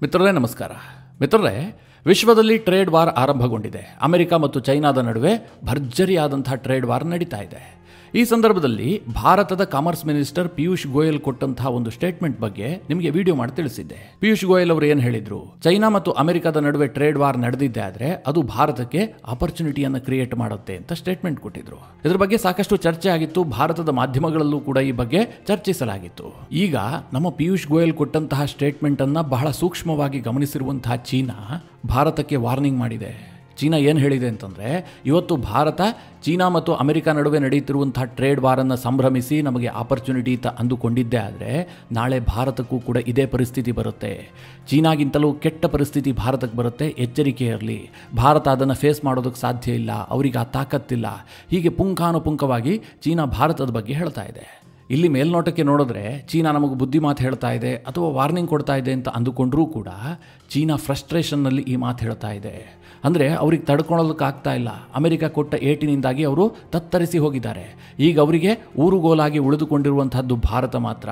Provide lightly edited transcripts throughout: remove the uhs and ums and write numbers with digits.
ಮಿತ್ರರೇ ನಮಸ್ಕಾರ. ಮಿತ್ರರೇ, ವಿಶ್ವದಲ್ಲಿ ಟ್ರೇಡ್ ವಾರ್ ಆರಂಭಗೊಂಡಿದೆ. ಅಮೆರಿಕ ಮತ್ತು ಚೈನಾದ ನಡುವೆ ಭರ್ಜರಿಯಾದಂತಹ ಟ್ರೇಡ್ ವಾರ್ ನಡೀತಾ ಇದೆ. ಈ ಸಂದರ್ಭದಲ್ಲಿ ಭಾರತದ ಕಾಮರ್ಸ್ ಮಿನಿಸ್ಟರ್ ಪಿಯೂಷ್ ಗೋಯಲ್ ಕೊಟ್ಟಂತಹ ಒಂದು ಸ್ಟೇಟ್ಮೆಂಟ್ ಬಗ್ಗೆ ನಿಮಗೆ ವಿಡಿಯೋ ಮಾಡಿ ತಿಳಿಸಿದ್ದೆ. ಪಿಯೂಷ್ ಗೋಯಲ್ ಅವರು ಏನು ಹೇಳಿದ್ರು? ಚೈನಾ ಮತ್ತು ಅಮೆರಿಕದ ನಡುವೆ ಟ್ರೇಡ್ ವಾರ್ ನಡೆದಿದ್ದೆ ಆದರೆ ಅದು ಭಾರತಕ್ಕೆ ಆಪರ್ಚುನಿಟಿಯನ್ನು ಕ್ರಿಯೇಟ್ ಮಾಡುತ್ತೆ ಅಂತ ಸ್ಟೇಟ್ಮೆಂಟ್ ಕೊಟ್ಟಿದ್ರು. ಇದ್ರ ಬಗ್ಗೆ ಸಾಕಷ್ಟು ಚರ್ಚೆ ಆಗಿತ್ತು. ಭಾರತದ ಮಾಧ್ಯಮಗಳಲ್ಲೂ ಕೂಡ ಈ ಬಗ್ಗೆ ಚರ್ಚಿಸಲಾಗಿತ್ತು. ಈಗ ನಮ್ಮ ಪಿಯೂಷ್ ಗೋಯಲ್ ಕೊಟ್ಟಂತಹ ಸ್ಟೇಟ್ಮೆಂಟ್ ಅನ್ನ ಬಹಳ ಸೂಕ್ಷ್ಮವಾಗಿ ಗಮನಿಸಿರುವಂತಹ ಚೀನಾ ಭಾರತಕ್ಕೆ ವಾರ್ನಿಂಗ್ ಮಾಡಿದೆ. ಚೀನಾ ಏನು ಹೇಳಿದೆ ಅಂತಂದರೆ, ಇವತ್ತು ಭಾರತ ಚೀನಾ ಮತ್ತು ಅಮೆರಿಕ ನಡುವೆ ನಡೆಯುತ್ತಿರುವಂತಹ ಟ್ರೇಡ್ ವಾರನ್ನು ಸಂಭ್ರಮಿಸಿ ನಮಗೆ ಆಪರ್ಚುನಿಟಿ ಅಂತ ಅಂದುಕೊಂಡಿದ್ದೇ ಆದರೆ ನಾಳೆ ಭಾರತಕ್ಕೂ ಕೂಡ ಇದೇ ಪರಿಸ್ಥಿತಿ ಬರುತ್ತೆ. ಚೀನಾಗಿಂತಲೂ ಕೆಟ್ಟ ಪರಿಸ್ಥಿತಿ ಭಾರತಕ್ಕೆ ಬರುತ್ತೆ. ಎಚ್ಚರಿಕೆ ಇರಲಿ. ಭಾರತ ಅದನ್ನು ಫೇಸ್ ಮಾಡೋದಕ್ಕೆ ಸಾಧ್ಯ ಇಲ್ಲ, ಅವರಿಗೆ ಆ ತಾಕತ್ತಿಲ್ಲ. ಹೀಗೆ ಪುಂಖಾನುಪುಂಖವಾಗಿ ಚೀನಾ ಭಾರತದ ಬಗ್ಗೆ ಹೇಳ್ತಾ ಇದೆ. ಇಲ್ಲಿ ಮೇಲ್ನೋಟಕ್ಕೆ ನೋಡಿದ್ರೆ ಚೀನಾ ನಮಗೆ ಬುದ್ಧಿ ಮಾತು ಹೇಳ್ತಾ ಇದೆ ಅಥವಾ ವಾರ್ನಿಂಗ್ ಕೊಡ್ತಾ ಇದೆ ಅಂತ ಅಂದುಕೊಂಡ್ರೂ ಕೂಡ ಚೀನಾ ಫ್ರಸ್ಟ್ರೇಷನ್ನಲ್ಲಿ ಈ ಮಾತು ಹೇಳ್ತಾ ಇದೆ. ಅಂದರೆ ಅವ್ರಿಗೆ ತಡ್ಕೊಳ್ಳೋದಕ್ಕಾಗ್ತಾ ಇಲ್ಲ. ಅಮೆರಿಕ ಕೊಟ್ಟ ಏಟಿನಿಂದಾಗಿ ಅವರು ತತ್ತರಿಸಿ ಹೋಗಿದ್ದಾರೆ. ಈಗ ಅವರಿಗೆ ಊರುಗೋಲಾಗಿ ಉಳಿದುಕೊಂಡಿರುವಂಥದ್ದು ಭಾರತ ಮಾತ್ರ.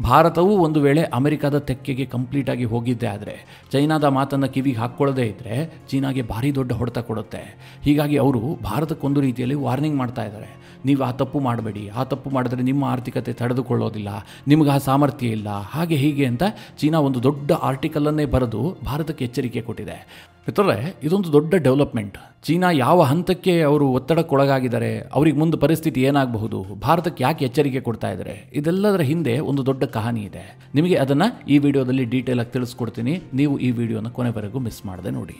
ಭಾರತವು ಒಂದು ವೇಳೆ ಅಮೆರಿಕದ ತೆಕ್ಕೆಗೆ ಕಂಪ್ಲೀಟಾಗಿ ಹೋಗಿದ್ದೆ ಆದರೆ, ಚೈನಾದ ಮಾತನ್ನು ಕಿವಿಗೆ ಹಾಕ್ಕೊಳ್ಳದೇ ಇದ್ದರೆ ಚೀನಾಗೆ ಭಾರಿ ದೊಡ್ಡ ಹೊಡೆತ ಕೊಡುತ್ತೆ. ಹೀಗಾಗಿ ಅವರು ಭಾರತಕ್ಕೊಂದು ರೀತಿಯಲ್ಲಿ ವಾರ್ನಿಂಗ್ ಮಾಡ್ತಾ ಇದ್ದಾರೆ. ನೀವು ಆ ತಪ್ಪು ಮಾಡಬೇಡಿ, ಆ ತಪ್ಪು ಮಾಡಿದ್ರೆ ನಿಮ್ಮ ಆರ್ಥಿಕತೆ ತಡೆದುಕೊಳ್ಳೋದಿಲ್ಲ, ನಿಮಗೆ ಆ ಸಾಮರ್ಥ್ಯ ಇಲ್ಲ, ಹಾಗೆ ಹೀಗೆ ಅಂತ ಚೀನಾ ಒಂದು ದೊಡ್ಡ ಆರ್ಟಿಕಲನ್ನೇ ಬರೆದು ಭಾರತಕ್ಕೆ ಎಚ್ಚರಿಕೆ ಕೊಟ್ಟಿದೆ. ಮಿತ್ರರೇ, ಇದೊಂದು ದೊಡ್ಡ ಡೆವಲಪ್ಮೆಂಟ್. ಚೀನಾ ಯಾವ ಹಂತಕ್ಕೆ ಅವರು ಒತ್ತಡಕ್ಕೊಳಗಾಗಿದ್ದಾರೆ, ಅವ್ರಿಗೆ ಮುಂದೆ ಪರಿಸ್ಥಿತಿ ಏನಾಗಬಹುದು, ಭಾರತಕ್ಕೆ ಯಾಕೆ ಎಚ್ಚರಿಕೆ ಕೊಡ್ತಾ ಇದ್ದಾರೆ, ಇದೆಲ್ಲದರ ಹಿಂದೆ ಒಂದು ದೊಡ್ಡ ಕಹಾನಿ ಇದೆ. ನಿಮಗೆ ಅದನ್ನು ಈ ವಿಡಿಯೋದಲ್ಲಿ ಡೀಟೇಲ್ ಆಗಿ ತಿಳಿಸ್ಕೊಡ್ತೀನಿ. ನೀವು ಈ ವಿಡಿಯೋನ ಕೊನೆವರೆಗೂ ಮಿಸ್ ಮಾಡದೆ ನೋಡಿ.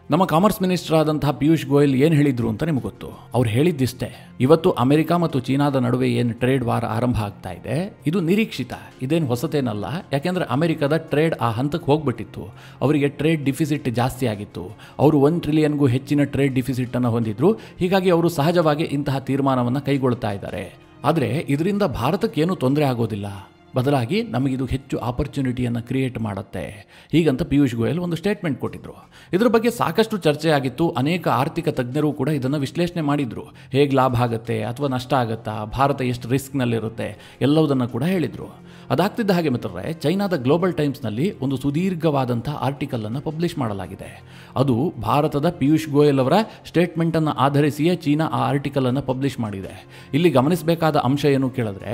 ನಮ್ಮ ಕಾಮರ್ಸ್ ಮಿನಿಸ್ಟರ್ ಆದಂತಹ ಪಿಯೂಷ್ ಗೋಯಲ್ ಏನು ಹೇಳಿದ್ರು ಅಂತ ನಿಮಗೆ ಗೊತ್ತು. ಅವ್ರು ಹೇಳಿದ್ದಿಷ್ಟೇ, ಇವತ್ತು ಅಮೆರಿಕ ಮತ್ತು ಚೀನಾದ ನಡುವೆ ಏನು ಟ್ರೇಡ್ ವಾರ್ ಆರಂಭ ಆಗ್ತಾ ಇದೆ ಇದು ನಿರೀಕ್ಷಿತ, ಇದೇನು ಹೊಸತೇನಲ್ಲ. ಯಾಕೆಂದರೆ ಅಮೆರಿಕದ ಟ್ರೇಡ್ ಆ ಹಂತಕ್ಕೆ ಹೋಗ್ಬಿಟ್ಟಿತ್ತು. ಅವರಿಗೆ ಟ್ರೇಡ್ ಡಿಫಿಸಿಟ್ ಜಾಸ್ತಿ ಆಗಿತ್ತು. ಅವರು 1 ಟ್ರಿಲಿಯನ್ಗೂ ಹೆಚ್ಚಿನ ಟ್ರೇಡ್ ಡಿಫಿಸಿಟನ್ನು ಹೊಂದಿದ್ರು. ಹೀಗಾಗಿ ಅವರು ಸಹಜವಾಗಿ ಇಂತಹ ತೀರ್ಮಾನವನ್ನು ಕೈಗೊಳ್ತಾ ಇದ್ದಾರೆ. ಆದರೆ ಇದರಿಂದ ಭಾರತಕ್ಕೇನು ತೊಂದರೆ ಆಗೋದಿಲ್ಲ, ಬದಲಾಗಿ ನಮಗಿದು ಹೆಚ್ಚು ಆಪರ್ಚುನಿಟಿಯನ್ನು ಕ್ರಿಯೇಟ್ ಮಾಡುತ್ತೆ ಹೀಗಂತ ಪಿಯೂಷ್ ಗೋಯಲ್ ಒಂದು ಸ್ಟೇಟ್ಮೆಂಟ್ ಕೊಟ್ಟಿದ್ರು. ಇದ್ರ ಬಗ್ಗೆ ಸಾಕಷ್ಟು ಚರ್ಚೆ ಆಗಿತ್ತು. ಅನೇಕ ಆರ್ಥಿಕ ತಜ್ಞರು ಕೂಡ ಇದನ್ನು ವಿಶ್ಲೇಷಣೆ ಮಾಡಿದರು. ಹೇಗೆ ಲಾಭ ಆಗುತ್ತೆ ಅಥವಾ ನಷ್ಟ ಆಗುತ್ತಾ, ಭಾರತ ಎಷ್ಟು ರಿಸ್ಕ್ನಲ್ಲಿರುತ್ತೆ ಎಲ್ಲವುದನ್ನು ಕೂಡ ಹೇಳಿದರು. ಅದಾಗ್ತಿದ್ದ ಹಾಗೆ ಮಿತ್ರರೇ, ಚೈನಾದ ಗ್ಲೋಬಲ್ ಟೈಮ್ಸ್ನಲ್ಲಿ ಒಂದು ಸುದೀರ್ಘವಾದಂಥ ಆರ್ಟಿಕಲನ್ನು ಪಬ್ಲಿಷ್ ಮಾಡಲಾಗಿದೆ. ಅದು ಭಾರತದ ಪಿಯೂಷ್ ಗೋಯಲ್ ಅವರ ಸ್ಟೇಟ್ಮೆಂಟನ್ನು ಆಧರಿಸಿಯೇ ಚೀನಾ ಆ ಆರ್ಟಿಕಲನ್ನು ಪಬ್ಲಿಷ್ ಮಾಡಿದೆ. ಇಲ್ಲಿ ಗಮನಿಸಬೇಕಾದ ಅಂಶ ಏನು ಕೇಳಿದ್ರೆ,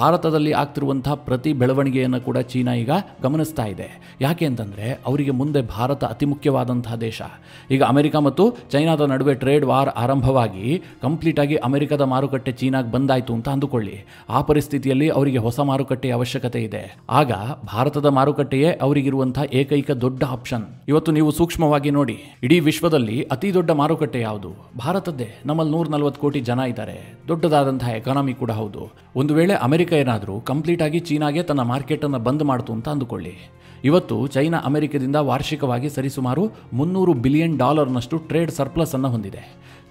ಭಾರತದಲ್ಲಿ ಆಗ್ತಿರುವಂಥ ಪ್ರತಿ ಬೆಳವಣಿಗೆಯನ್ನು ಕೂಡ ಚೀನಾ ಈಗ ಗಮನಿಸ್ತಾ ಇದೆ. ಯಾಕೆ ಅಂತಂದರೆ ಅವರಿಗೆ ಮುಂದೆ ಭಾರತ ಅತಿ ಮುಖ್ಯವಾದಂತಹ ದೇಶ. ಈಗ ಅಮೆರಿಕ ಮತ್ತು ಚೈನಾದ ನಡುವೆ ಟ್ರೇಡ್ ವಾರ್ ಆರಂಭವಾಗಿ ಕಂಪ್ಲೀಟಾಗಿ ಅಮೆರಿಕದ ಮಾರುಕಟ್ಟೆ ಚೀನಾಗೆ ಬಂದಾಯಿತು ಅಂತ ಅಂದುಕೊಳ್ಳಿ. ಆ ಪರಿಸ್ಥಿತಿಯಲ್ಲಿ ಅವರಿಗೆ ಹೊಸ ಮಾರುಕಟ್ಟೆಯ ಅವಶ್ಯಕತೆ ಇದೆ. ಆಗ ಭಾರತದ ಮಾರುಕಟ್ಟೆಯೇ ಅವರಿಗಿರುವಂತಹ ಏಕೈಕ ದೊಡ್ಡ ಆಪ್ಷನ್. ಇವತ್ತು ನೀವು ಸೂಕ್ಷ್ಮವಾಗಿ ನೋಡಿ, ಇಡೀ ವಿಶ್ವದಲ್ಲಿ ಅತಿ ದೊಡ್ಡ ಮಾರುಕಟ್ಟೆ ಯಾವುದು? ಭಾರತದ್ದೇ. ನಮ್ಮಲ್ಲಿ 140 ಕೋಟಿ ಜನ ಇದ್ದಾರೆ. ದೊಡ್ಡದಾದಂತಹ ಎಕಾನಮಿ ಕೂಡ ಹೌದು. ಒಂದು ವೇಳೆ ಅಮೆರಿಕ ಏನಾದರೂ ಕಂಪ್ಲೀಟ್ ಆಗಿ ಚೀನಾಗೆ ತನ್ನ ಮಾರ್ಕೆಟನ್ನು ಬಂದ್ ಮಾಡ್ತು ಅಂತ ಅಂದುಕೊಳ್ಳಿ. ಇವತ್ತು ಚೈನಾ ಅಮೆರಿಕದಿಂದ ವಾರ್ಷಿಕವಾಗಿ ಸರಿಸುಮಾರು $300 ಬಿಲಿಯನ್ ಟ್ರೇಡ್ ಸರ್ಪ್ಲಸ್ ಅನ್ನು ಹೊಂದಿದೆ.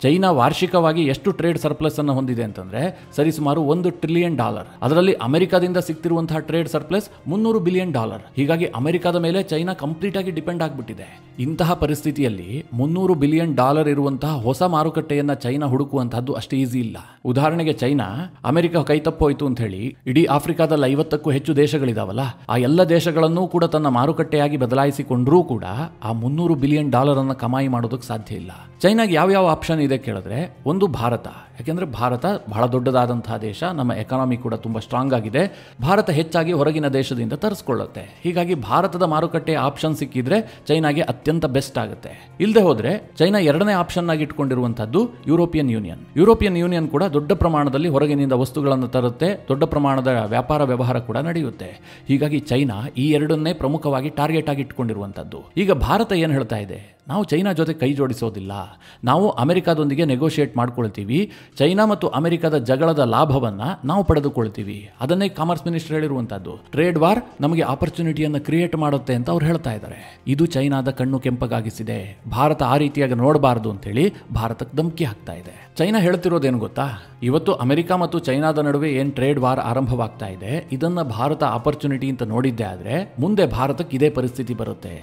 ಚೈನಾ ವಾರ್ಷಿಕವಾಗಿ ಎಷ್ಟು ಟ್ರೇಡ್ ಸರ್ಪ್ಲಸ್ ಅನ್ನು ಹೊಂದಿದೆ ಅಂತಂದರೆ ಸರಿಸುಮಾರು $1 ಟ್ರಿಲಿಯನ್. ಅದರಲ್ಲಿ ಅಮೆರಿಕದಿಂದ ಸಿಗ್ತಿರುವಂತಹ ಟ್ರೇಡ್ ಸರ್ಪ್ಲಸ್ $300 ಬಿಲಿಯನ್. ಹೀಗಾಗಿ ಅಮೆರಿಕದ ಮೇಲೆ ಚೈನಾ ಕಂಪ್ಲೀಟ್ ಆಗಿ ಡಿಪೆಂಡ್ ಆಗಿಬಿಟ್ಟಿದೆ. ಇಂತಹ ಪರಿಸ್ಥಿತಿಯಲ್ಲಿ $300 ಬಿಲಿಯನ್ ಇರುವಂತಹ ಹೊಸ ಮಾರುಕಟ್ಟೆಯನ್ನು ಚೈನಾ ಹುಡುಕುವಂತಹದ್ದು ಅಷ್ಟು ಈಸಿ ಇಲ್ಲ. ಉದಾಹರಣೆಗೆ ಚೈನಾ ಅಮೆರಿಕ ಕೈತಪ್ಪೋಯ್ತು ಅಂತ ಹೇಳಿ ಇಡೀ ಆಫ್ರಿಕಾದಲ್ಲಿ 50ಕ್ಕೂ ಹೆಚ್ಚು ದೇಶಗಳಿದಾವಲ್ಲ, ಆ ಎಲ್ಲ ದೇಶಗಳನ್ನೂ ಕೂಡ ತನ್ನ ಮಾರುಕಟ್ಟೆಯಾಗಿ ಬದಲಾಯಿಸಿಕೊಂಡ್ರೂ ಕೂಡ ಆ $300 ಬಿಲಿಯನ್ ಅನ್ನು ಕಮಾಯಿ ಮಾಡೋದಕ್ಕೆ ಸಾಧ್ಯ ಇಲ್ಲ. ಚೈನಾಗೆ ಯಾವ ಆಪ್ಷನ್ ಇದೆ ಕೇಳಿದ್ರೆ, ಒಂದು ಭಾರತ. ಯಾಕೆಂದರೆ ಭಾರತ ಬಹಳ ದೊಡ್ಡದಾದಂತಹ ದೇಶ, ನಮ್ಮ ಎಕಾನಮಿ ಕೂಡ ತುಂಬ ಸ್ಟ್ರಾಂಗ್ ಆಗಿದೆ. ಭಾರತ ಹೆಚ್ಚಾಗಿ ಹೊರಗಿನ ದೇಶದಿಂದ ತರಿಸ್ಕೊಳ್ಳುತ್ತೆ. ಹೀಗಾಗಿ ಭಾರತದ ಮಾರುಕಟ್ಟೆ ಆಪ್ಷನ್ ಸಿಕ್ಕಿದ್ರೆ ಚೈನಾಗೆ ಅತ್ಯಂತ ಬೆಸ್ಟ್ ಆಗುತ್ತೆ. ಇಲ್ಲದೆ ಹೋದರೆ ಚೈನಾ ಎರಡನೇ ಆಪ್ಷನ್ ಆಗಿ ಇಟ್ಕೊಂಡಿರುವಂಥದ್ದು ಯುರೋಪಿಯನ್ ಯೂನಿಯನ್. ಯುರೋಪಿಯನ್ ಯೂನಿಯನ್ ಕೂಡ ದೊಡ್ಡ ಪ್ರಮಾಣದಲ್ಲಿ ಹೊರಗಿನಿಂದ ವಸ್ತುಗಳನ್ನು ತರುತ್ತೆ, ದೊಡ್ಡ ಪ್ರಮಾಣದ ವ್ಯಾಪಾರ ವ್ಯವಹಾರ ಕೂಡ ನಡೆಯುತ್ತೆ. ಹೀಗಾಗಿ ಚೈನಾ ಈ ಎರಡನ್ನೇ ಪ್ರಮುಖವಾಗಿ ಟಾರ್ಗೆಟ್ ಆಗಿ ಇಟ್ಕೊಂಡಿರುವಂಥದ್ದು. ಈಗ ಭಾರತ ಏನು ಹೇಳ್ತಾ ಇದೆ, ನಾವು ಚೈನಾ ಜೊತೆ ಕೈ ಜೋಡಿಸೋದಿಲ್ಲ, ನಾವು ಅಮೆರಿಕಾದೊಂದಿಗೆ ನೆಗೋಷಿಯೇಟ್ ಮಾಡ್ಕೊಳ್ತೀವಿ, ಚೈನಾ ಮತ್ತು ಅಮೆರಿಕದ ಜಗಳದ ಲಾಭವನ್ನು ನಾವು ಪಡೆದುಕೊಳ್ತೀವಿ. ಅದನ್ನೇ ಕಾಮರ್ಸ್ ಮಿನಿಸ್ಟರ್ ಹೇಳಿರುವಂಥದ್ದು. ಟ್ರೇಡ್ ವಾರ್ ನಮಗೆ ಆಪರ್ಚುನಿಟಿಯನ್ನು ಕ್ರಿಯೇಟ್ ಮಾಡುತ್ತೆ ಅಂತ ಅವ್ರು ಹೇಳ್ತಾ ಇದ್ದಾರೆ. ಇದು ಚೈನಾದ ಕಣ್ಣು ಕೆಂಪಗಾಗಿಸಿದೆ. ಭಾರತ ಆ ರೀತಿಯಾಗಿ ನೋಡಬಾರದು ಅಂತೇಳಿ ಭಾರತಕ್ಕೆ ಧಮಕಿ ಹಾಕ್ತಾ ಇದೆ. ಚೈನಾ ಹೇಳ್ತಿರೋದೇನು ಗೊತ್ತಾ, ಇವತ್ತು ಅಮೆರಿಕ ಮತ್ತು ಚೈನಾದ ನಡುವೆ ಏನು ಟ್ರೇಡ್ ವಾರ್ ಆರಂಭವಾಗ್ತಾ ಇದೆ ಇದನ್ನು ಭಾರತ ಆಪರ್ಚುನಿಟಿ ಅಂತ ನೋಡಿದ್ದೆ ಆದರೆ ಮುಂದೆ ಭಾರತಕ್ಕೆ ಇದೇ ಪರಿಸ್ಥಿತಿ ಬರುತ್ತೆ.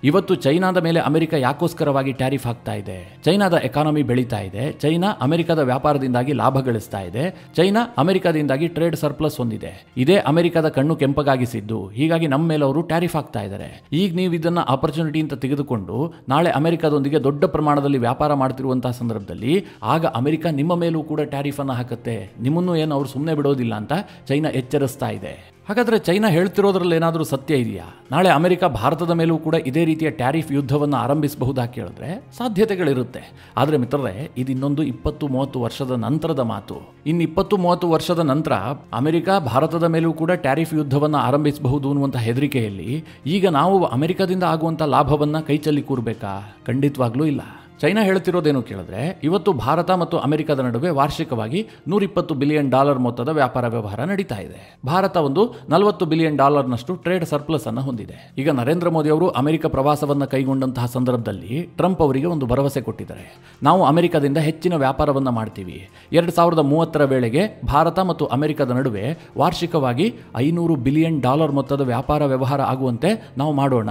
ಇವತ್ತು ಚೈನಾದ ಮೇಲೆ ಅಮೆರಿಕ ಯಾಕೋಸ್ಕರವಾಗಿ ಟ್ಯಾರಿಫ್ ಹಾಕ್ತಾ ಇದೆ? ಚೈನಾದ ಎಕಾನಮಿ ಬೆಳೀತಾ ಇದೆ, ಚೈನಾ ಅಮೆರಿಕದ ವ್ಯಾಪಾರದಿಂದಾಗಿ ಲಾಭ ಗಳಿಸ್ತಾ ಇದೆ, ಚೈನಾ ಅಮೆರಿಕದಿಂದಾಗಿ ಟ್ರೇಡ್ ಸರ್ಪ್ಲಸ್ ಹೊಂದಿದೆ. ಇದೇ ಅಮೆರಿಕದ ಕಣ್ಣು ಕೆಂಪಗಾಗಿಸಿದ್ದು. ಹೀಗಾಗಿ ನಮ್ಮ ಮೇಲೆ ಅವರು ಟ್ಯಾರಿಫ್ ಹಾಕ್ತಾ ಇದ್ದಾರೆ. ಈಗ ನೀವು ಇದನ್ನ ಆಪರ್ಚುನಿಟಿ ಅಂತ ತೆಗೆದುಕೊಂಡು ನಾಳೆ ಅಮೆರಿಕದೊಂದಿಗೆ ದೊಡ್ಡ ಪ್ರಮಾಣದಲ್ಲಿ ವ್ಯಾಪಾರ ಮಾಡ್ತಿರುವಂತಹ ಸಂದರ್ಭದಲ್ಲಿ ಆಗ ಅಮೆರಿಕ ನಿಮ್ಮ ಮೇಲೂ ಕೂಡ ಟ್ಯಾರಿಫ್ ಅನ್ನು ಹಾಕುತ್ತೆ. ನಿಮ್ಮನ್ನು ಏನು ಅವ್ರು ಸುಮ್ಮನೆ ಬಿಡೋದಿಲ್ಲ ಅಂತ ಚೈನಾ ಎಚ್ಚರಿಸ್ತಾ ಇದೆ. ಹಾಗಾದ್ರೆ ಚೈನಾ ಹೇಳ್ತಿರೋದ್ರಲ್ಲಿ ಏನಾದರೂ ಸತ್ಯ ಇದೆಯಾ? ನಾಳೆ ಅಮೆರಿಕ ಭಾರತದ ಮೇಲೂ ಕೂಡ ಇದೇ ರೀತಿಯ ಟ್ಯಾರಿಫ್ ಯುದ್ಧವನ್ನು ಆರಂಭಿಸಬಹುದಾ ಕೇಳಿದ್ರೆ ಸಾಧ್ಯತೆಗಳಿರುತ್ತೆ. ಆದರೆ ಮಿತ್ರರೇ, ಇದು ಇನ್ನೊಂದು 20-30 ವರ್ಷದ ನಂತರದ ಮಾತು. ಇನ್ನು 20-30 ವರ್ಷದ ನಂತರ ಅಮೆರಿಕ ಭಾರತದ ಮೇಲೂ ಕೂಡ ಟ್ಯಾರಿಫ್ ಯುದ್ಧವನ್ನು ಆರಂಭಿಸಬಹುದು ಅನ್ನುವಂಥ ಹೆದರಿಕೆಯಲ್ಲಿ ಈಗ ನಾವು ಅಮೆರಿಕದಿಂದ ಆಗುವಂಥ ಲಾಭವನ್ನು ಕೈಚಲ್ಲಿ ಕೂರಬೇಕಾ? ಖಂಡಿತವಾಗ್ಲೂ ಇಲ್ಲ. ಚೈನಾ ಹೇಳ್ತಿರೋದೇನು ಕೇಳಿದ್ರೆ, ಇವತ್ತು ಭಾರತ ಮತ್ತು ಅಮೆರಿಕದ ನಡುವೆ ವಾರ್ಷಿಕವಾಗಿ $120 ಬಿಲಿಯನ್ ಮೊತ್ತದ ವ್ಯಾಪಾರ ವ್ಯವಹಾರ ನಡೀತಾ ಇದೆ. ಭಾರತ ಒಂದು $40 ಬಿಲಿಯನ್ ಟ್ರೇಡ್ ಸರ್ಪ್ಲಸ್ ಅನ್ನು ಹೊಂದಿದೆ. ಈಗ ನರೇಂದ್ರ ಮೋದಿ ಅವರು ಅಮೆರಿಕ ಪ್ರವಾಸವನ್ನು ಕೈಗೊಂಡಂತಹ ಸಂದರ್ಭದಲ್ಲಿ ಟ್ರಂಪ್ ಅವರಿಗೆ ಒಂದು ಭರವಸೆ ಕೊಟ್ಟಿದ್ದಾರೆ. ನಾವು ಅಮೆರಿಕದಿಂದ ಹೆಚ್ಚಿನ ವ್ಯಾಪಾರವನ್ನು ಮಾಡ್ತೀವಿ. 2030 ವೇಳೆಗೆ ಭಾರತ ಮತ್ತು ಅಮೆರಿಕದ ನಡುವೆ ವಾರ್ಷಿಕವಾಗಿ $500 ಬಿಲಿಯನ್ ಮೊತ್ತದ ವ್ಯಾಪಾರ ವ್ಯವಹಾರ ಆಗುವಂತೆ ನಾವು ಮಾಡೋಣ.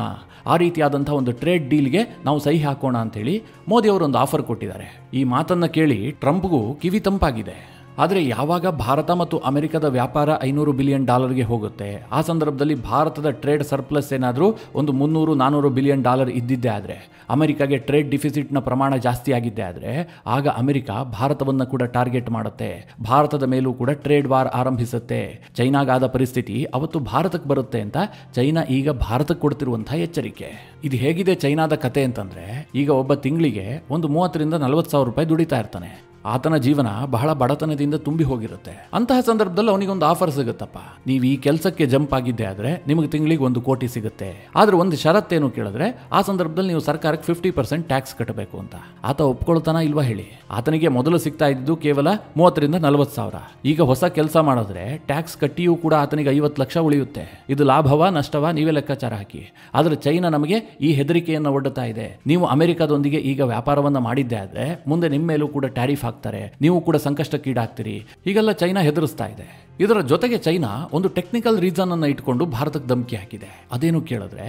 ಆ ರೀತಿಯಾದಂತಹ ಒಂದು ಟ್ರೇಡ್ ಡೀಲ್ಗೆ ನಾವು ಸಹಿ ಹಾಕೋಣ ಅಂತೇಳಿ ಮೋದಿ ಅವರು ಒಂದು ಆಫರ್ ಕೊಟ್ಟಿದ್ದಾರೆ. ಈ ಮಾತನ್ನ ಕೇಳಿ ಟ್ರಂಪ್ಗೂ ಕಿವಿ ತಂಪಾಗಿದೆ. ಆದರೆ ಯಾವಾಗ ಭಾರತ ಮತ್ತು ಅಮೆರಿಕದ ವ್ಯಾಪಾರ $500 ಬಿಲಿಯನ್ ಹೋಗುತ್ತೆ, ಆ ಸಂದರ್ಭದಲ್ಲಿ ಭಾರತದ ಟ್ರೇಡ್ ಸರ್ಪ್ಲಸ್ ಏನಾದರೂ ಒಂದು $300-400 ಬಿಲಿಯನ್ ಇದ್ದಿದ್ದೇ ಆದರೆ, ಅಮೆರಿಕಾಗೆ ಟ್ರೇಡ್ ಡಿಫಿಸಿಟ್ನ ಪ್ರಮಾಣ ಜಾಸ್ತಿ ಆಗಿದ್ದೇ ಆದರೆ, ಆಗ ಅಮೆರಿಕ ಭಾರತವನ್ನು ಕೂಡ ಟಾರ್ಗೆಟ್ ಮಾಡುತ್ತೆ. ಭಾರತದ ಮೇಲೂ ಕೂಡ ಟ್ರೇಡ್ ವಾರ್ ಆರಂಭಿಸುತ್ತೆ. ಚೈನಾಗಾದ ಪರಿಸ್ಥಿತಿ ಅವತ್ತು ಭಾರತಕ್ಕೆ ಬರುತ್ತೆ ಅಂತ ಚೈನಾ ಈಗ ಭಾರತಕ್ಕೆ ಕೊಡ್ತಿರುವಂತಹ ಎಚ್ಚರಿಕೆ. ಇದು ಹೇಗಿದೆ ಚೈನಾದ ಕತೆ ಅಂತಂದ್ರೆ, ಈಗ ಒಬ್ಬ ತಿಂಗಳಿಗೆ ಒಂದು $30,000-40,000 ದುಡಿತಾ ಇರ್ತಾನೆ. ಆತನ ಜೀವನ ಬಹಳ ಬಡತನದಿಂದ ತುಂಬಿ ಹೋಗಿರುತ್ತೆ. ಅಂತಹ ಸಂದರ್ಭದಲ್ಲಿ ಅವನಿಗೊಂದು ಆಫರ್ ಸಿಗುತ್ತಪ್ಪ, ನೀವು ಈ ಕೆಲಸಕ್ಕೆ ಜಂಪ್ ಆಗಿದ್ದೆ ಆದರೆ ನಿಮಗೆ ತಿಂಗಳಿಗೆ $1 ಕೋಟಿ ಸಿಗುತ್ತೆ. ಆದ್ರೆ ಒಂದು ಷರತ್ತೇನು ಕೇಳಿದ್ರೆ, ಆ ಸಂದರ್ಭದಲ್ಲಿ ನೀವು ಸರ್ಕಾರಕ್ಕೆ 50% ಟ್ಯಾಕ್ಸ್ ಕಟ್ಟಬೇಕು ಅಂತ. ಆತ ಒಪ್ಕೊಳ್ತಾನ ಇಲ್ವಾ ಹೇಳಿ? ಆತನಿಗೆ ಮೊದಲು ಸಿಗ್ತಾ ಇದ್ದು ಕೇವಲ $30,000-40,000. ಈಗ ಹೊಸ ಕೆಲಸ ಮಾಡಿದ್ರೆ ಟ್ಯಾಕ್ಸ್ ಕಟ್ಟಿಯೂ ಕೂಡ ಆತನಿಗೆ 50 ಲಕ್ಷ ಉಳಿಯುತ್ತೆ. ಇದು ಲಾಭವಾ ನಷ್ಟವಾ ನೀವೇ ಲೆಕ್ಕಾಚಾರ ಹಾಕಿ. ಆದ್ರೆ ಚೈನಾ ನಮಗೆ ಈ ಹೆದರಿಕೆಯನ್ನು ಒಡ್ಡುತ್ತಾ ಇದೆ. ನೀವು ಅಮೆರಿಕದೊಂದಿಗೆ ಈಗ ವ್ಯಾಪಾರವನ್ನ ಮಾಡಿದ್ದೆ ಆದ್ರೆ ಮುಂದೆ ನಿಮ್ಮ ಮೇಲೂ ಕೂಡ ಟ್ಯಾರಿಫ್ ಹಾಕ್ತಾರೆ, ನೀವು ಕೂಡ ಸಂಕಷ್ಟಕ್ಕೀಡಾಗ್ತೀರಿ. ಹೀಗೆಲ್ಲ ಚೈನಾ ಹೆದರಿಸ್ತಾ ಇದೆ. ಇದರ ಜೊತೆಗೆ ಚೈನಾ ಒಂದು ಟೆಕ್ನಿಕಲ್ ರೀಸನ್ ಅನ್ನು ಇಟ್ಕೊಂಡು ಭಾರತಕ್ಕೆ ಧಮಕಿ ಹಾಕಿದೆ. ಅದೇನು ಕೇಳಿದ್ರೆ,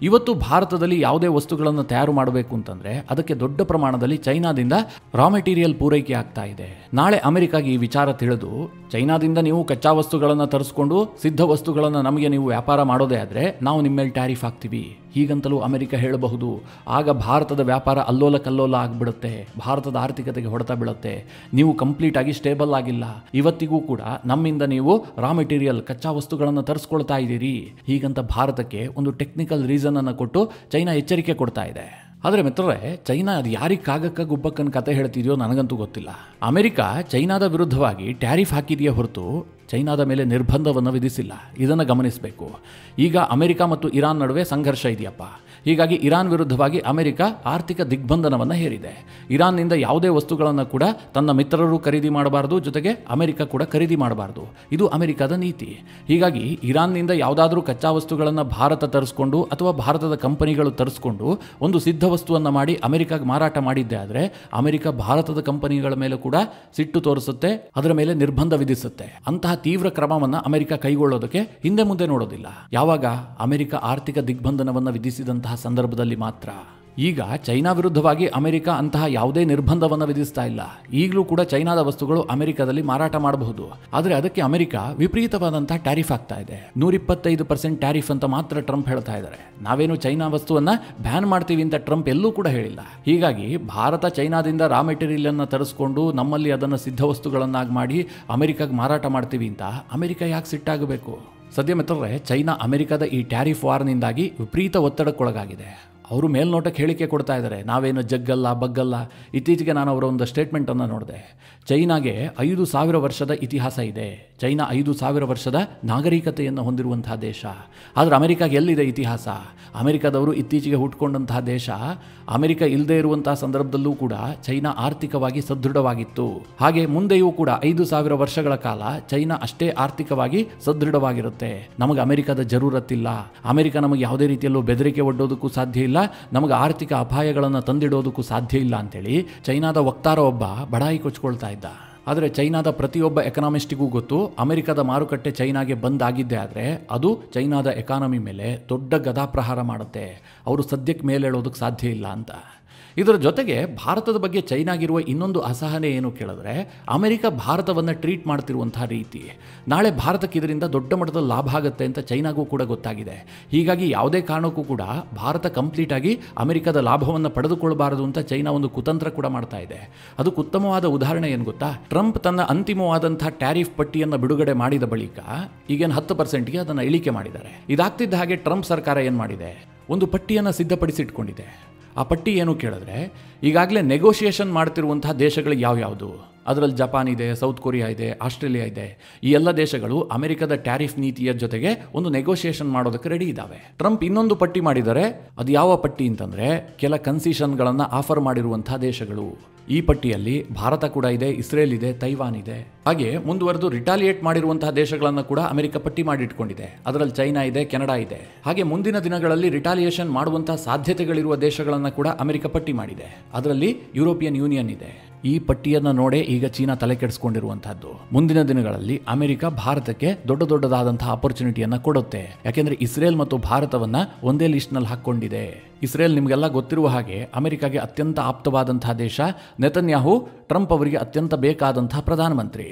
ಇವತ್ತು ಭಾರತದಲ್ಲಿ ಯಾವುದೇ ವಸ್ತುಗಳನ್ನು ತಯಾರು ಮಾಡಬೇಕು ಅಂತಂದ್ರೆ ಅದಕ್ಕೆ ದೊಡ್ಡ ಪ್ರಮಾಣದಲ್ಲಿ ಚೈನಾದಿಂದ ರಾ ಮೆಟೀರಿಯಲ್ ಪೂರೈಕೆ ಆಗ್ತಾ ಇದೆ. ನಾಳೆ ಅಮೆರಿಕಾಗೆ ಈ ವಿಚಾರ ತಿಳಿದು ಚೈನಾದಿಂದ ನೀವು ಕಚ್ಚಾ ವಸ್ತುಗಳನ್ನು ತರಿಸ್ಕೊಂಡು ಸಿದ್ಧ ವಸ್ತುಗಳನ್ನು ನಮಗೆ ನೀವು ವ್ಯಾಪಾರ ಮಾಡೋದೇ ಆದ್ರೆ ನಾವು ನಿಮ್ಮ ಮೇಲೆ ಟ್ಯಾರಿಫ್ ಹಾಕ್ತೀವಿ ಹೀಗಂತಲೂ ಅಮೆರಿಕ ಹೇಳಬಹುದು. ಆಗ ಭಾರತದ ವ್ಯಾಪಾರ ಅಲ್ಲೋಲ ಕಲ್ಲೋಲ ಆಗಿಬಿಡುತ್ತೆ, ಭಾರತದ ಆರ್ಥಿಕತೆಗೆ ಹೊಡೆತ ಬೀಳುತ್ತೆ. ನೀವು ಕಂಪ್ಲೀಟ್ ಆಗಿ ಸ್ಟೇಬಲ್ ಆಗಿಲ್ಲ, ಇವತ್ತಿಗೂ ಕೂಡ ನಮ್ಮಿಂದ ನೀವು ರಾ ಮೆಟೀರಿಯಲ್ ಕಚ್ಚಾ ವಸ್ತುಗಳನ್ನು ತರಿಸ್ಕೊಳ್ತಾ ಇದ್ದೀರಿ ಹೀಗಂತ ಭಾರತಕ್ಕೆ ಒಂದು ಟೆಕ್ನಿಕಲ್ ರೀಸನ್ ಅನ್ನು ಕೊಟ್ಟು ಚೈನಾ ಎಚ್ಚರಿಕೆ ಕೊಡ್ತಾ ಇದೆ. ಆದರೆ ಮಿತ್ರರೇ, ಚೈನಾ ಅದು ಯಾರಿಗೆ ಕಾಗಕ್ಕ ಗುಬ್ಬಕ್ಕನ ಕತೆ ಹೇಳ್ತಿದೆಯೋ ನನಗಂತೂ ಗೊತ್ತಿಲ್ಲ. ಅಮೆರಿಕ ಚೈನಾದ ವಿರುದ್ಧವಾಗಿ ಟ್ಯಾರಿಫ್ ಹಾಕಿದೆಯೇ ಹೊರತು ಚೈನಾದ ಮೇಲೆ ನಿರ್ಬಂಧವನ್ನು ವಿಧಿಸಿಲ್ಲ. ಇದನ್ನು ಗಮನಿಸಬೇಕು. ಈಗ ಅಮೆರಿಕ ಮತ್ತು ಇರಾನ್ ನಡುವೆ ಸಂಘರ್ಷ ಇದೆಯಪ್ಪ. ಹೀಗಾಗಿ ಇರಾನ್ ವಿರುದ್ಧವಾಗಿ ಅಮೆರಿಕ ಆರ್ಥಿಕ ದಿಗ್ಬಂಧನವನ್ನು ಹೇರಿದೆ. ಇರಾನ್ನಿಂದ ಯಾವುದೇ ವಸ್ತುಗಳನ್ನು ಕೂಡ ತನ್ನ ಮಿತ್ರರು ಖರೀದಿ ಮಾಡಬಾರದು, ಜೊತೆಗೆ ಅಮೆರಿಕ ಕೂಡ ಖರೀದಿ ಮಾಡಬಾರದು. ಇದು ಅಮೆರಿಕದ ನೀತಿ. ಹೀಗಾಗಿ ಇರಾನ್ನಿಂದ ಯಾವುದಾದ್ರೂ ಕಚ್ಚಾ ವಸ್ತುಗಳನ್ನು ಭಾರತ ತರಿಸ್ಕೊಂಡು ಅಥವಾ ಭಾರತದ ಕಂಪನಿಗಳು ತರಿಸ್ಕೊಂಡು ಒಂದು ಸಿದ್ಧ ವಸ್ತುವನ್ನು ಮಾಡಿ ಅಮೆರಿಕಾಗೆ ಮಾರಾಟ ಮಾಡಿದ್ದೆ ಆದರೆ ಅಮೆರಿಕ ಭಾರತದ ಕಂಪನಿಗಳ ಮೇಲೆ ಕೂಡ ಸಿಟ್ಟು ತೋರಿಸುತ್ತೆ, ಅದರ ಮೇಲೆ ನಿರ್ಬಂಧ ವಿಧಿಸುತ್ತೆ. ಅಂತಹ ತೀವ್ರ ಕ್ರಮವನ್ನು ಅಮೆರಿಕ ಕೈಗೊಳ್ಳೋದಕ್ಕೆ ಹಿಂದೆ ಮುಂದೆ ನೋಡೋದಿಲ್ಲ. ಯಾವಾಗ ಅಮೆರಿಕ ಆರ್ಥಿಕ ದಿಗ್ಬಂಧನವನ್ನು ವಿಧಿಸಿದಂತಹ ಸಂದರ್ಭದಲ್ಲಿ ಮಾತ್ರ. ಈಗ ಚೈನಾ ವಿರುದ್ಧವಾಗಿ ಅಮೆರಿಕ ಅಂತಹ ಯಾವುದೇ ನಿರ್ಬಂಧವನ್ನು ವಿಧಿಸ್ತಾ ಇಲ್ಲ. ಈಗಲೂ ಕೂಡ ಚೈನಾದ ವಸ್ತುಗಳು ಅಮೆರಿಕದಲ್ಲಿ ಮಾರಾಟ ಮಾಡಬಹುದು. ಆದರೆ ಅದಕ್ಕೆ ಅಮೆರಿಕ ವಿಪರೀತವಾದಂತಹ ಟ್ಯಾರಿಫ್ ಆಗ್ತಾ ಇದೆ. 125% ಟ್ಯಾರಿಫ್ ಅಂತ ಮಾತ್ರ ಟ್ರಂಪ್ ಹೇಳ್ತಾ ಇದ್ದಾರೆ. ನಾವೇನು ಚೈನಾ ವಸ್ತುವನ್ನ ಬ್ಯಾನ್ ಮಾಡ್ತೀವಿ ಅಂತ ಟ್ರಂಪ್ ಎಲ್ಲೂ ಕೂಡ ಹೇಳಿಲ್ಲ. ಹೀಗಾಗಿ ಭಾರತ ಚೈನಾದಿಂದ ರಾ ಮೆಟೀರಿಯಲ್ ಅನ್ನು ತರಿಸ್ಕೊಂಡು ನಮ್ಮಲ್ಲಿ ಅದನ್ನು ಸಿದ್ಧ ವಸ್ತುಗಳನ್ನಾಗಿ ಮಾಡಿ ಅಮೆರಿಕಾಗೆ ಮಾರಾಟ ಮಾಡ್ತೀವಿ ಅಂತ ಅಮೆರಿಕ ಯಾಕೆ ಸಿಟ್ಟಾಗಬೇಕು? ಸದ್ಯ ಮಿತ್ರರೇ, ಚೈನಾ ಅಮೆರಿಕದ ಈ ಟ್ಯಾರಿಫ್ ವಾರ್ನಿಂದಾಗಿ ವಿಪರೀತ ಒತ್ತಡಕ್ಕೊಳಗಾಗಿದೆ. ಅವರು ಮೇಲ್ನೋಟಕ್ಕೆ ಹೇಳಿಕೆ ಕೊಡ್ತಾ ಇದ್ದಾರೆ, ನಾವೇನು ಜಗ್ಗಲ್ಲ ಬಗ್ಗಲ್ಲ. ಇತ್ತೀಚೆಗೆ ನಾನು ಅವರ ಒಂದು ಸ್ಟೇಟ್ಮೆಂಟನ್ನು ನೋಡಿದೆ. ಚೈನಾಗೆ 5,000 ವರ್ಷದ ಇತಿಹಾಸ ಇದೆ. ಚೈನಾ 5,000 ವರ್ಷದ ನಾಗರಿಕತೆಯನ್ನು ಹೊಂದಿರುವಂತಹ ದೇಶ. ಆದರೆ ಅಮೆರಿಕಾಗೆ ಎಲ್ಲಿದೆ ಇತಿಹಾಸ? ಅಮೆರಿಕದವರು ಇತ್ತೀಚೆಗೆ ಹುಟ್ಕೊಂಡಂತಹ ದೇಶ. ಅಮೆರಿಕ ಇಲ್ಲದೆ ಇರುವಂತಹ ಸಂದರ್ಭದಲ್ಲೂ ಕೂಡ ಚೈನಾ ಆರ್ಥಿಕವಾಗಿ ಸದೃಢವಾಗಿತ್ತು. ಹಾಗೆ ಮುಂದೆಯೂ ಕೂಡ 5,000 ವರ್ಷಗಳ ಕಾಲ ಚೈನಾ ಅಷ್ಟೇ ಆರ್ಥಿಕವಾಗಿ ಸದೃಢವಾಗಿರುತ್ತೆ. ನಮಗೆ ಅಮೆರಿಕದ ಜರೂರತ್ತಿಲ್ಲ. ಅಮೆರಿಕ ನಮಗೆ ಯಾವುದೇ ರೀತಿಯಲ್ಲೂ ಬೆದರಿಕೆ ಒಡ್ಡೋದಕ್ಕೂ ಸಾಧ್ಯ ಇಲ್ಲ, ನಮಗೆ ಆರ್ಥಿಕ ಅಪಾಯಗಳನ್ನು ತಂದಿಡೋದಕ್ಕೂ ಸಾಧ್ಯ ಇಲ್ಲ ಅಂತೇಳಿ ಚೈನಾದ ವಕ್ತಾರ ಒಬ್ಬ ಬಡಾಯಿ ಕೊಚ್ಕೊಳ್ತಾ ಇದ್ದ. ಆದರೆ ಚೈನಾದ ಪ್ರತಿಯೊಬ್ಬ ಎಕನಾಮಿಸ್ಟಿಗೂ ಗೊತ್ತು, ಅಮೆರಿಕದ ಮಾರುಕಟ್ಟೆ ಚೈನಾಗೆ ಬಂದ್ ಆಗಿದ್ದೇ ಆದರೆ ಅದು ಚೈನಾದ ಎಕಾನಮಿ ಮೇಲೆ ದೊಡ್ಡ ಗದಾಪ್ರಹಾರ ಮಾಡುತ್ತೆ. ಅವರು ಸದ್ಯಕ್ಕೆ ಮೇಲೇಳೋದಕ್ಕೆ ಸಾಧ್ಯ ಇಲ್ಲ ಅಂತ. ಇದರ ಜೊತೆಗೆ ಭಾರತದ ಬಗ್ಗೆ ಚೈನಾಗಿರುವ ಇನ್ನೊಂದು ಅಸಹನೆ ಏನು ಕೇಳಿದ್ರೆ, ಅಮೆರಿಕ ಭಾರತವನ್ನು ಟ್ರೀಟ್ ಮಾಡ್ತಿರುವಂಥ ರೀತಿ. ನಾಳೆ ಭಾರತಕ್ಕೆ ಇದರಿಂದ ದೊಡ್ಡ ಮಟ್ಟದ ಲಾಭ ಆಗುತ್ತೆ ಅಂತ ಚೈನಾಗೂ ಕೂಡ ಗೊತ್ತಾಗಿದೆ. ಹೀಗಾಗಿ ಯಾವುದೇ ಕಾರಣಕ್ಕೂ ಕೂಡ ಭಾರತ ಕಂಪ್ಲೀಟಾಗಿ ಅಮೆರಿಕದ ಲಾಭವನ್ನು ಪಡೆದುಕೊಳ್ಳಬಾರದು ಅಂತ ಚೈನಾ ಒಂದು ಕುತಂತ್ರ ಕೂಡ ಮಾಡ್ತಾ ಇದೆ. ಅದಕ್ಕೆ ಉತ್ತಮವಾದ ಉದಾಹರಣೆ ಏನು ಗೊತ್ತಾ? ಟ್ರಂಪ್ ತನ್ನ ಅಂತಿಮವಾದಂಥ ಟ್ಯಾರಿಫ್ ಪಟ್ಟಿಯನ್ನು ಬಿಡುಗಡೆ ಮಾಡಿದ ಬಳಿಕ ಈಗೇನು 10%ಗೆ ಅದನ್ನು ಇಳಿಕೆ ಮಾಡಿದ್ದಾರೆ. ಇದಾಗ್ತಿದ್ದ ಹಾಗೆ ಟ್ರಂಪ್ ಸರ್ಕಾರ ಏನು ಮಾಡಿದೆ, ಒಂದು ಪಟ್ಟಿಯನ್ನು ಸಿದ್ಧಪಡಿಸಿಟ್ಕೊಂಡಿದೆ. ಆ ಪಟ್ಟಿ ಏನು ಕೇಳಿದ್ರೆ, ಈಗಾಗಲೇ ನೆಗೋಷಿಯೇಷನ್ ಮಾಡ್ತಿರುವಂತಹ ದೇಶಗಳು ಯಾವ್ಯಾವುದು, ಅದರಲ್ಲಿ ಜಪಾನ್ ಇದೆ, ಸೌತ್ ಕೊರಿಯಾ ಇದೆ, ಆಸ್ಟ್ರೇಲಿಯಾ ಇದೆ. ಈ ಎಲ್ಲ ದೇಶಗಳು ಅಮೆರಿಕದ ಟ್ಯಾರಿಫ್ ನೀತಿಯ ಜೊತೆಗೆ ಒಂದು ನೆಗೋಷಿಯೇಷನ್ ಮಾಡೋದಕ್ಕೆ ರೆಡಿ ಇದ್ದಾವೆ. ಟ್ರಂಪ್ ಇನ್ನೊಂದು ಪಟ್ಟಿ ಮಾಡಿದರೆ, ಅದು ಯಾವ ಪಟ್ಟಿ ಅಂತಂದರೆ ಕೆಲ ಕನ್ಸೆಷನ್ಗಳನ್ನು ಆಫರ್ ಮಾಡಿರುವಂತಹ ದೇಶಗಳು. ಈ ಪಟ್ಟಿಯಲ್ಲಿ ಭಾರತ ಕೂಡ ಇದೆ, ಇಸ್ರೇಲ್ ಇದೆ, ತೈವಾನ್ ಇದೆ. ಹಾಗೆ ಮುಂದುವರೆದು ರಿಟಾಲಿಯೇಟ್ ಮಾಡಿರುವಂತಹ ದೇಶಗಳನ್ನು ಕೂಡ ಅಮೆರಿಕ ಪಟ್ಟಿ ಮಾಡಿಟ್ಕೊಂಡಿದೆ. ಅದರಲ್ಲಿ ಚೈನಾ ಇದೆ, ಕೆನಡಾ ಇದೆ. ಹಾಗೆ ಮುಂದಿನ ದಿನಗಳಲ್ಲಿ ರಿಟಾಲಿಯೇಷನ್ ಮಾಡುವಂತಹ ಸಾಧ್ಯತೆಗಳಿರುವ ದೇಶಗಳನ್ನು ಕೂಡ ಅಮೆರಿಕ ಪಟ್ಟಿ ಮಾಡಿದೆ. ಅದರಲ್ಲಿ ಯುರೋಪಿಯನ್ ಯೂನಿಯನ್ ಇದೆ. ಈ ಪಟ್ಟಿಯನ್ನು ನೋಡೇ ಈಗ ಚೀನಾ ತಲೆ ಕೆಡಿಸ್ಕೊಂಡಿರುವಂತಹದ್ದು. ಮುಂದಿನ ದಿನಗಳಲ್ಲಿ ಅಮೆರಿಕ ಭಾರತಕ್ಕೆ ದೊಡ್ಡದಾದಂತಹ ಅಪರ್ಚುನಿಟಿಯನ್ನು ಕೊಡುತ್ತೆ. ಯಾಕೆಂದ್ರೆ ಇಸ್ರೇಲ್ ಮತ್ತು ಭಾರತವನ್ನ ಒಂದೇ ಲಿಸ್ಟ್ನಲ್ಲಿ ಹಾಕೊಂಡಿದೆ. ಇಸ್ರೇಲ್ ನಿಮಗೆಲ್ಲ ಗೊತ್ತಿರುವ ಹಾಗೆ ಅಮೆರಿಕಾಗೆ ಅತ್ಯಂತ ಆಪ್ತವಾದಂತಹ ದೇಶ. ನೆತನ್ಯಾಹು ಟ್ರಂಪ್ ಅವರಿಗೆ ಅತ್ಯಂತ ಬೇಕಾದಂತಹ ಪ್ರಧಾನಮಂತ್ರಿ.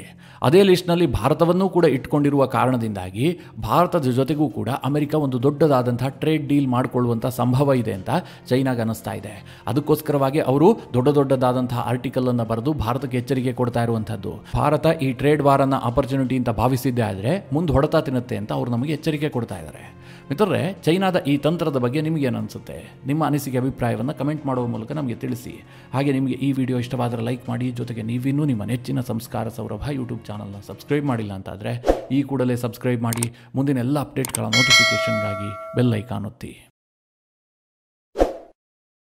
ಅದೇ ಲಿಸ್ಟ್ನಲ್ಲಿ ಭಾರತವನ್ನೂ ಕೂಡ ಇಟ್ಕೊಂಡಿರುವ ಕಾರಣದಿಂದಾಗಿ ಭಾರತದ ಜೊತೆಗೂ ಕೂಡ ಅಮೆರಿಕ ಒಂದು ದೊಡ್ಡದಾದಂತಹ ಟ್ರೇಡ್ ಡೀಲ್ ಮಾಡಿಕೊಳ್ಳುವಂಥ ಸಂಭವ ಇದೆ ಅಂತ ಚೈನಾಗೆ ಅನ್ನಿಸ್ತಾ ಇದೆ. ಅದಕ್ಕೋಸ್ಕರವಾಗಿ ಅವರು ದೊಡ್ಡದಾದಂತಹ ಆರ್ಟಿಕಲ್ ಅನ್ನು ಬರೆದು ಭಾರತಕ್ಕೆ ಎಚ್ಚರಿಕೆ ಕೊಡ್ತಾ ಇರುವಂತಹದ್ದು. ಭಾರತ ಈ ಟ್ರೇಡ್ ವಾರ್ ಅನ್ನ ಆಪರ್ಚುನಿಟಿ ಅಂತ ಭಾವಿಸಿದ್ದೆ ಆದರೆ ಮುಂದೆ ಹೊಡೆತ ತಿನ್ನುತ್ತೆ ಅಂತ ಅವರು ನಮಗೆ ಎಚ್ಚರಿಕೆ ಕೊಡ್ತಾ ಇದ್ದಾರೆ. ಮಿತ್ರರೇ, ಚೈನಾದ ಈ ತಂತ್ರದ ಬಗ್ಗೆ ನಿಮಗೆ ಏನು ಅನಿಸುತ್ತೆ? ನಿಮ್ಮ ಅನಿಸಿಕೆ ಅಭಿಪ್ರಾಯವನ್ನು ಕಮೆಂಟ್ ಮಾಡುವ ಮೂಲಕ ನಮಗೆ ತಿಳಿಸಿ. ಹಾಗೆ ನಿಮಗೆ ಈ ವಿಡಿಯೋ ಇಷ್ಟವಾದರೆ ಲೈಕ್ ಮಾಡಿ. ಜೊತೆಗೆ ನೀವಿನ್ನೂ ನಿಮ್ಮ ನೆಚ್ಚಿನ ಸಂಸ್ಕಾರ ಸೌರಭ ಯೂಟ್ಯೂಬ್ ಚಾನಲ್ನ ಸಬ್ಸ್ಕ್ರೈಬ್ ಮಾಡಿಲ್ಲ ಅಂತಾದರೆ ಈ ಕೂಡಲೇ ಸಬ್ಸ್ಕ್ರೈಬ್ ಮಾಡಿ. ಮುಂದಿನ ಎಲ್ಲ ಅಪ್ಡೇಟ್ಗಳ ನೋಟಿಫಿಕೇಷನ್ಗಾಗಿ ಬೆಲ್ ಐಕಾನ್ ಒತ್ತಿ.